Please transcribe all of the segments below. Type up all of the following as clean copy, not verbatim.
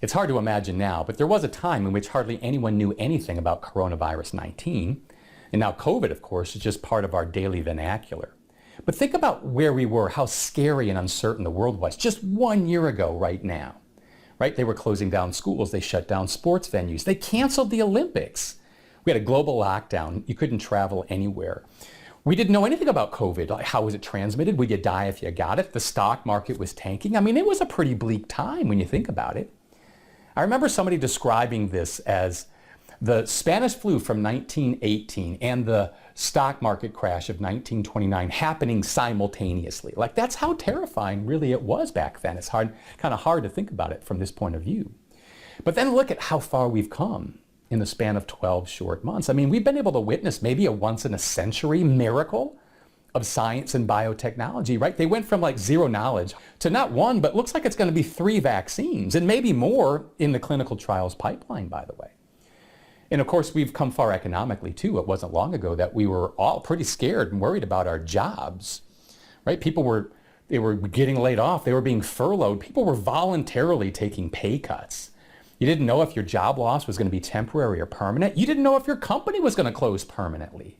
It's hard to imagine now, but there was a time in which hardly anyone knew anything about coronavirus 19. And now COVID, of course, is just part of our daily vernacular. But think about where we were, how scary and uncertain the world was just 1 year ago right now. Right? They were closing down schools. They shut down sports venues. They canceled the Olympics. We had a global lockdown. You couldn't travel anywhere. We didn't know anything about COVID. Like, how was it transmitted? Would you die if you got it? The stock market was tanking. I mean, it was a pretty bleak time when you think about it. I remember somebody describing this as the Spanish flu from 1918 and the stock market crash of 1929 happening simultaneously. Like, that's how terrifying really it was back then. It's kind of hard to think about it from this point of view. But then look at how far we've come in the span of 12 short months. I mean, we've been able to witness maybe a once-in-a-century miracle of science and biotechnology, right? They went from like zero knowledge to not one, but looks like it's going to be 3 vaccines and maybe more in the clinical trials pipeline, by the way. And of course, we've come far economically too. It wasn't long ago that we were all pretty scared and worried about our jobs, right? They were getting laid off. They were being furloughed. People were voluntarily taking pay cuts. You didn't know if your job loss was going to be temporary or permanent. You didn't know if your company was going to close permanently.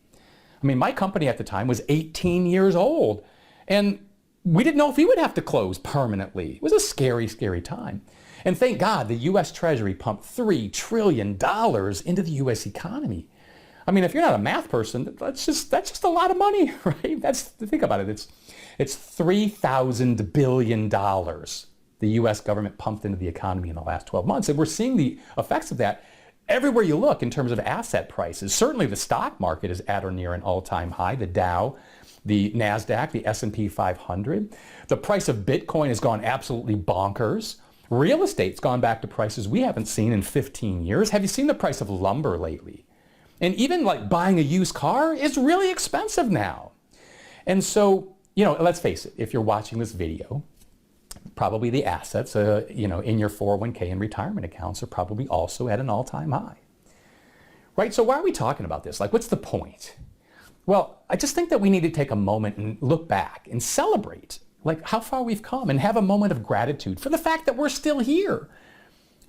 I mean, my company at the time was 18 years old, and we didn't know if we would have to close permanently. It was a scary, scary time. And thank God the U.S. Treasury pumped $3 trillion into the U.S. economy. I mean, if you're not a math person, that's just a lot of money, right? Think about it. It's $3,000 billion the U.S. government pumped into the economy in the last 12 months. And we're seeing the effects of that everywhere you look in terms of asset prices. Certainly the stock market is at or near an all-time high. The Dow, the NASDAQ, the S&P 500. The price of Bitcoin has gone absolutely bonkers. Real estate's gone back to prices we haven't seen in 15 years. Have you seen the price of lumber lately? And even like buying a used car is really expensive now. And so, let's face it, if you're watching this video, probably the assets, in your 401k and retirement accounts are probably also at an all-time high, right? So why are we talking about this? Like, what's the point? Well, I just think that we need to take a moment and look back and celebrate, like, how far we've come and have a moment of gratitude for the fact that we're still here.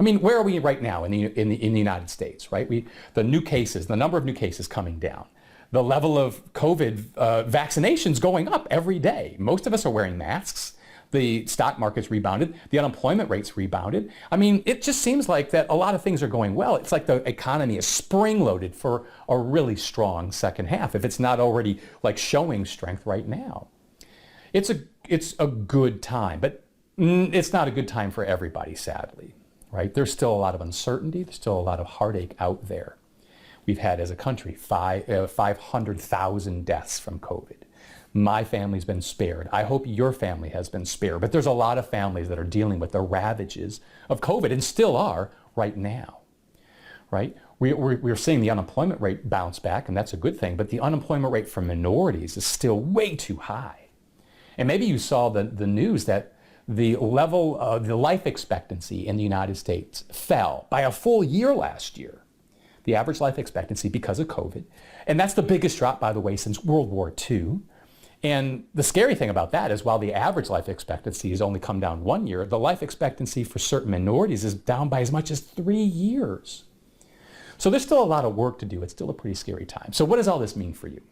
I mean, where are we right now in the United States, right? The number of new cases coming down. The level of COVID vaccinations going up every day. Most of us are wearing masks. The stock market's rebounded. The unemployment rate's rebounded. I mean, it just seems like that a lot of things are going well. It's like the economy is spring-loaded for a really strong second half, if it's not already like showing strength right now. It's a good time, but it's not a good time for everybody, sadly, right? There's still a lot of uncertainty. There's still a lot of heartache out there. We've had, as a country, 500,000 deaths from COVID. My family's been spared. I hope your family has been spared. But there's a lot of families that are dealing with the ravages of COVID and still are right now, right? We're seeing the unemployment rate bounce back, and that's a good thing. But the unemployment rate for minorities is still way too high. And maybe you saw the news that the level of the life expectancy in the United States fell by a full year last year. The average life expectancy because of COVID. And that's the biggest drop, by the way, since World War II. And the scary thing about that is while the average life expectancy has only come down 1 year, the life expectancy for certain minorities is down by as much as 3 years. So there's still a lot of work to do. It's still a pretty scary time. So what does all this mean for you?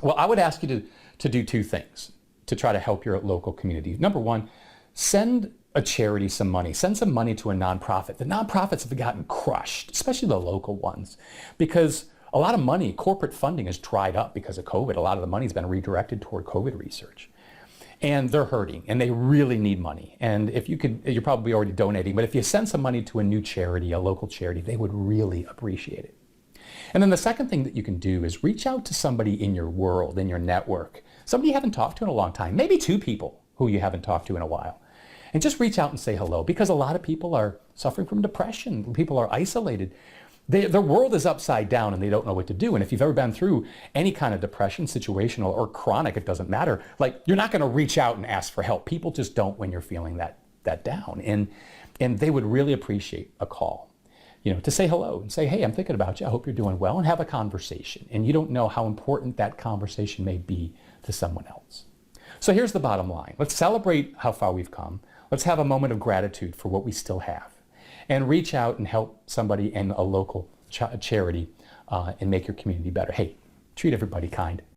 Well, I would ask you to do 2 things to try to help your local community. Number 1, send a charity some money. Send some money to a nonprofit. The nonprofits have gotten crushed, especially the local ones, because a lot of money, corporate funding has dried up because of COVID. A lot of the money has been redirected toward COVID research. And they're hurting, and they really need money. And if you could, you're probably already donating, but if you send some money to a new charity, a local charity, they would really appreciate it. And then the second thing that you can do is reach out to somebody in your world, in your network, somebody you haven't talked to in a long time, maybe 2 people who you haven't talked to in a while. And just reach out and say hello, because a lot of people are suffering from depression. People are isolated. Their world is upside down and they don't know what to do. And if you've ever been through any kind of depression, situational or chronic, it doesn't matter. Like, you're not going to reach out and ask for help. People just don't when you're feeling that down. And they would really appreciate a call, to say hello and say, hey, I'm thinking about you. I hope you're doing well, and have a conversation. And you don't know how important that conversation may be to someone else. So here's the bottom line. Let's celebrate how far we've come. Let's have a moment of gratitude for what we still have. and reach out and help somebody in a local charity and make your community better. Hey, treat everybody kind.